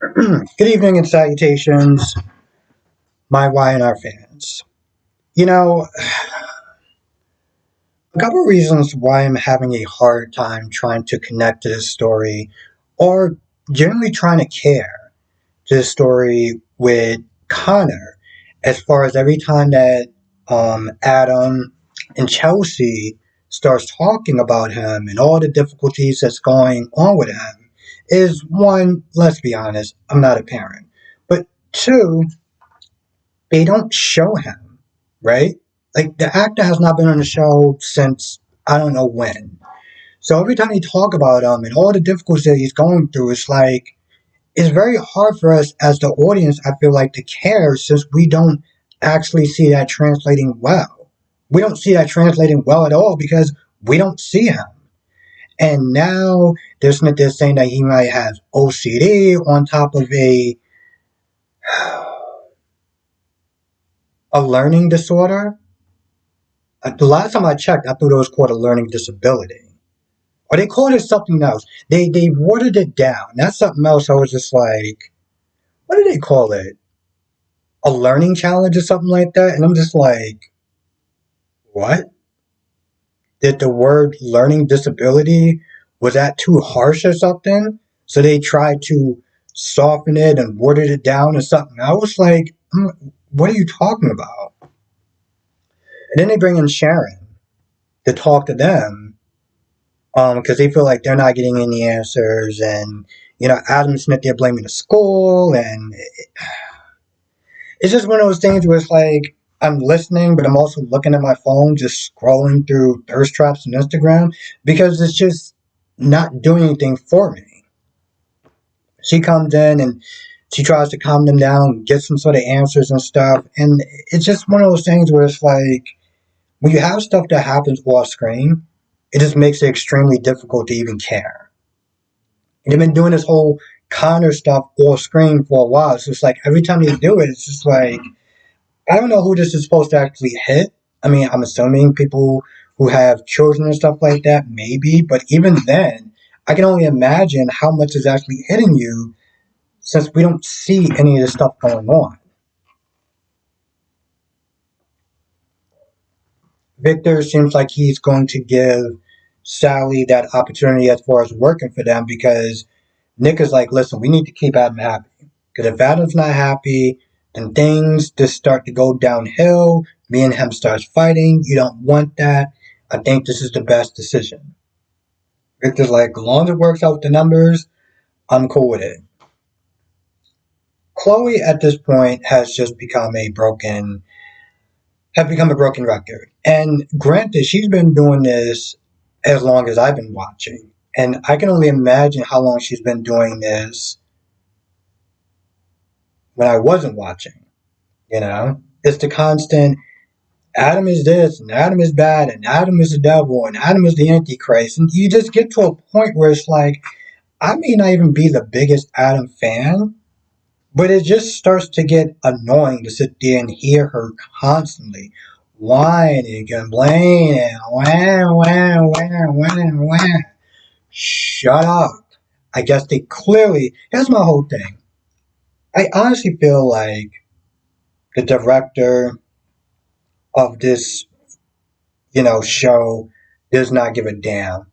Good evening and salutations, my Y&R fans. You know, a couple of reasons why I'm having a hard time trying to connect to this story, or generally trying to care to the story with Connor, as far as every time that Adam and Chelsea starts talking about him and all the difficulties that's going on with him, is one, let's be honest, I'm not a parent. But two, they don't show him, right? Like the actor has not been on the show since I don't know when. So every time you talk about him and all the difficulties that he's going through, it's very hard for us as the audience, I feel like, to care since we don't actually see that translating well. We don't see that translating well at all because we don't see him. And now they're saying that he might have OCD on top of a learning disorder. The last time I checked, I thought it was called a learning disability. Or they called it something else. They watered it down. That's something else. I was just like, what do they call it? A learning challenge or something like that? And I'm just like, what? Did the word learning disability, was that too harsh or something? So they tried to soften it and watered it down or something. I was like, what are you talking about? And then they bring in Sharon to talk to them because they feel like they're not getting any answers, and Adam Smith, they're blaming the school, and it's just one of those things where it's like I'm listening, but I'm also looking at my phone, just scrolling through thirst traps and Instagram because it's just not doing anything for me. She comes in and she tries to calm them down, get some sort of answers and stuff, and it's just one of those things where it's like when you have stuff that happens off screen, it just makes it extremely difficult to even care. And they've been doing this whole Connor stuff off screen for a while. So it's like every time they do it, it's just like I don't know who this is supposed to actually hit. I mean, I'm assuming people who have children and stuff like that, maybe. But even then, I can only imagine how much is actually hitting you since we don't see any of this stuff going on. Victor seems like he's going to give Sally that opportunity as far as working for them because Nick is like, listen, we need to keep Adam happy. Because if Adam's not happy, then things just start to go downhill. Me and him starts fighting. You don't want that. I think this is the best decision. Victor's like, as long as it works out with the numbers, I'm cool with it. Chloe at this point has just become a broken record. And granted, she's been doing this as long as I've been watching. And I can only imagine how long she's been doing this when I wasn't watching. It's the constant Adam is this and Adam is bad and Adam is the devil and Adam is the antichrist. And you just get to a point where it's like, I may not even be the biggest Adam fan, but it just starts to get annoying to sit there and hear her constantly whining and complaining. Wah, wah, wah, wah, wah. Shut up. I guess they clearly, here's my whole thing. I honestly feel like the director of this, show does not give a damn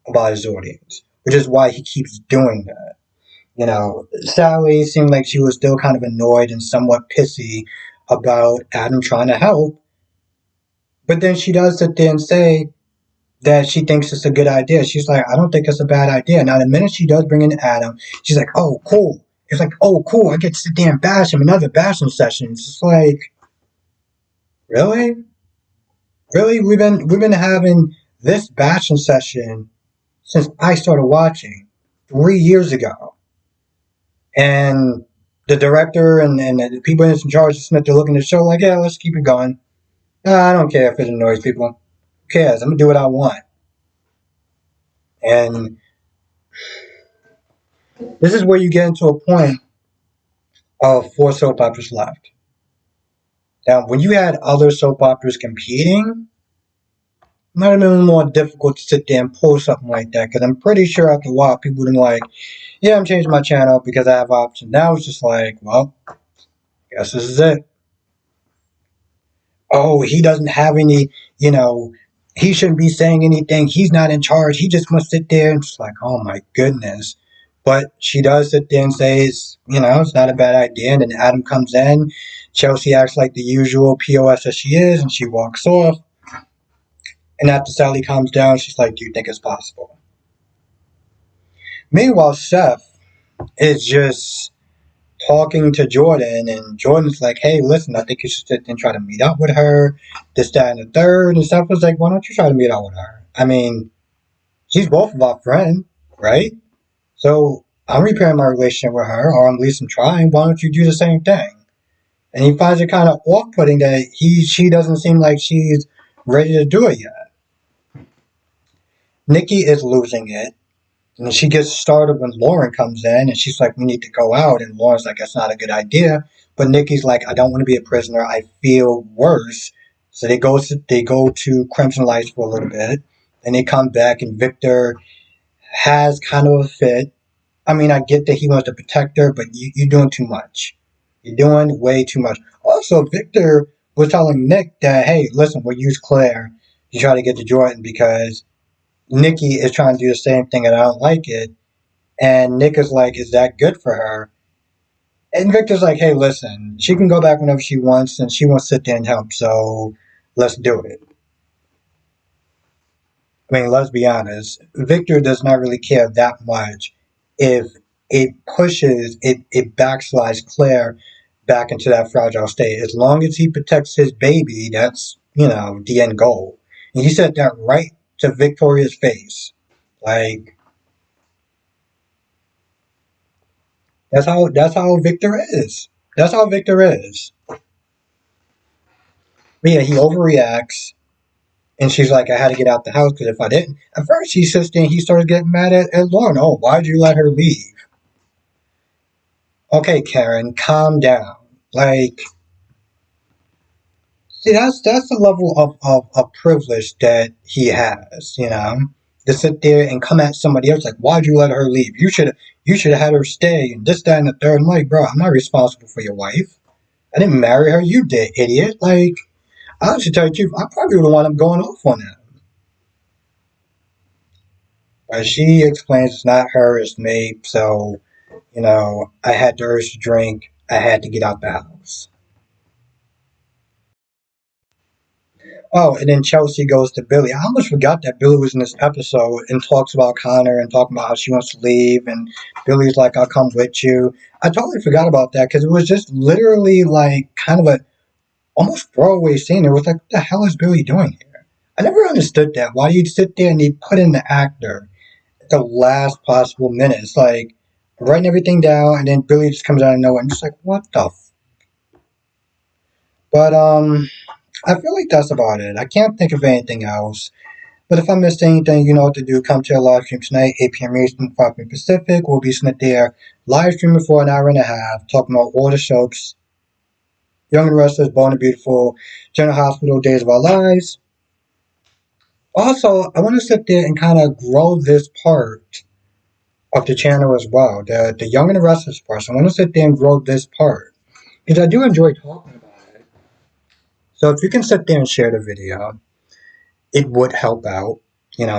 about his audience, which is why he keeps doing that. Sally seemed like she was still kind of annoyed and somewhat pissy about Adam trying to help, but then she does sit there and say that she thinks it's a good idea. She's like, I don't think it's a bad idea. Now, the minute she does bring in Adam, she's like, oh, cool. It's like, oh, cool. I get to sit there and bash him. Another bashing session. It's just like, really? Really? We've been having this bashing session since I started watching 3 years ago. And the director and the people in charge of Smith are looking at the show like, yeah, let's keep it going. I don't care if it annoys people. Who cares? I'm gonna do what I want. And this is where you get into a point of four soap operas left. Now, when you had other soap operas competing, might have been a little more difficult to sit there and pull something like that because I'm pretty sure after a while people would be like, yeah, I'm changing my channel because I have options. Now it's just like, well, guess this is it. Oh, he doesn't have any, you know, he shouldn't be saying anything. He's not in charge. He just must sit there. And it's like, oh my goodness. But she does sit there and say, it's not a bad idea. And then Adam comes in. Chelsea acts like the usual POS as she is, and she walks off. And after Sally calms down, she's like, do you think it's possible? Meanwhile, Seth is just talking to Jordan, and Jordan's like, hey, listen, I think you should sit and try to meet up with her, this, that, and the third. And Steph was like, why don't you try to meet up with her? I mean, she's both of our friend, right? So I'm repairing my relationship with her, or at least I'm trying. Why don't you do the same thing? And he finds it kind of off-putting that she doesn't seem like she's ready to do it yet. Nikki is losing it. And she gets started when Lauren comes in and she's like, we need to go out. And Lauren's like, that's not a good idea. But Nikki's like, I don't want to be a prisoner. I feel worse. So they go to Crimson Lights for a little bit. Then they come back and Victor has kind of a fit. I mean, I get that he wants to protect her, but you're doing too much. You're doing way too much. Also, Victor was telling Nick that, hey, listen, we'll use Claire to try to get to Jordan because Nikki is trying to do the same thing and I don't like it. And Nick is like, is that good for her? And Victor's like, hey, listen, she can go back whenever she wants and she wants to sit there and help, so let's do it. I mean, let's be honest. Victor does not really care that much if it backslides Claire back into that fragile state. As long as he protects his baby, that's, the end goal. And he said that right to Victoria's face. Like, that's how Victor is. That's how Victor is. But yeah, he overreacts, and she's like, "I had to get out the house because if I didn't." At first, he sits there and he starts getting mad at Lauren. Oh, why'd you let her leave? Okay, Karen, calm down. Like, see, that's the level of privilege that he has. To sit there and come at somebody else like, "Why'd you let her leave? You should have had her stay." And this, that, and the third. I'm like, bro, I'm not responsible for your wife. I didn't marry her. You did, idiot. Like, I should tell you the truth. I probably would have wound up going off on that. But she explains it's not her, it's me. So, I had the urge to drink. I had to get out the house. Oh, and then Chelsea goes to Billy. I almost forgot that Billy was in this episode and talks about Connor and talking about how she wants to leave. And Billy's like, I'll come with you. I totally forgot about that because it was just literally like kind of a almost throwaway scene. It was like, what the hell is Billy doing here? I never understood that. Why do you sit there and you put in the actor at the last possible minute? It's like writing everything down, and then Billy just comes out of nowhere and just like, what the? But I feel like that's about it. I can't think of anything else. But if I missed anything, you know what to do. Come to our live stream tonight, 8 p.m. Eastern, 5 p.m. Pacific. We'll be sitting there live streaming for an hour and a half, talking about all the soaps, Young and Restless, Born and Beautiful, General Hospital, Days of Our Lives. Also, I want to sit there and kind of grow this part of the channel as well, the Young and the Restless part. So I want to sit there and grow this part because I do enjoy talking about it. So if you can sit there and share the video, it would help out.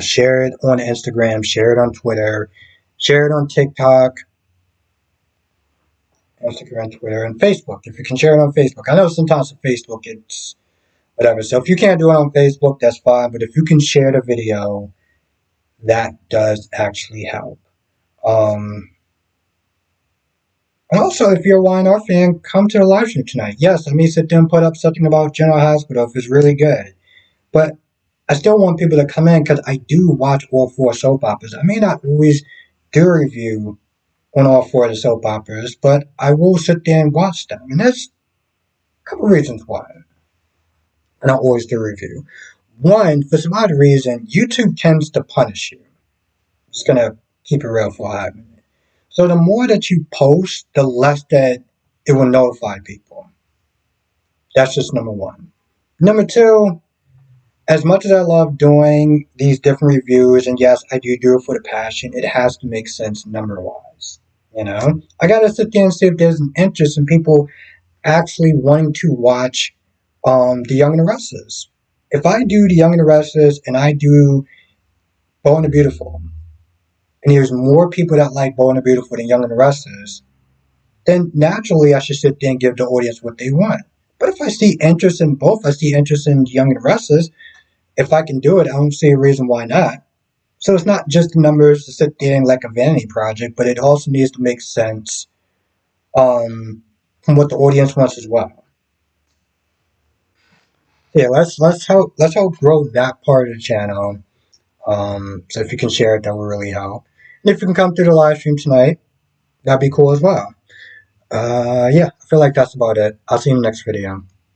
Share it on Instagram, share it on Twitter, share it on TikTok, Instagram, Twitter, and Facebook. If you can share it on Facebook, I know sometimes on Facebook it's whatever. So if you can't do it on Facebook, that's fine. But if you can share the video, that does actually help. And also, if you're a Y&R fan, come to the live stream tonight. Yes, I may sit there and put up something about General Hospital if it's really good. But I still want people to come in because I do watch all four soap operas. I may not always do a review on all four of the soap operas, but I will sit there and watch them. And there's a couple reasons why I don't always do a review. One, for some odd reason, YouTube tends to punish you. I'm just going to keep it real for a hot minute. So the more that you post, the less that it will notify people. That's just number one. Number two, as much as I love doing these different reviews, and yes, I do it for the passion, it has to make sense number wise. You know, I gotta sit there and see if there's an interest in people actually wanting to watch The Young and the Restless. If I do The Young and the Restless and I do Bold and the Beautiful, and there's more people that like Bold and the Beautiful than Young and the Restless, then naturally I should sit there and give the audience what they want. But if I see interest in both, I see interest in Young and the Restless, if I can do it, I don't see a reason why not. So it's not just the numbers to sit there and like a vanity project, but it also needs to make sense um, from what the audience wants as well. Yeah, let's help grow that part of the channel. So if you can share it, that would really help. And if you can come through the live stream tonight, that'd be cool as well. Yeah, I feel like that's about it. I'll see you in the next video.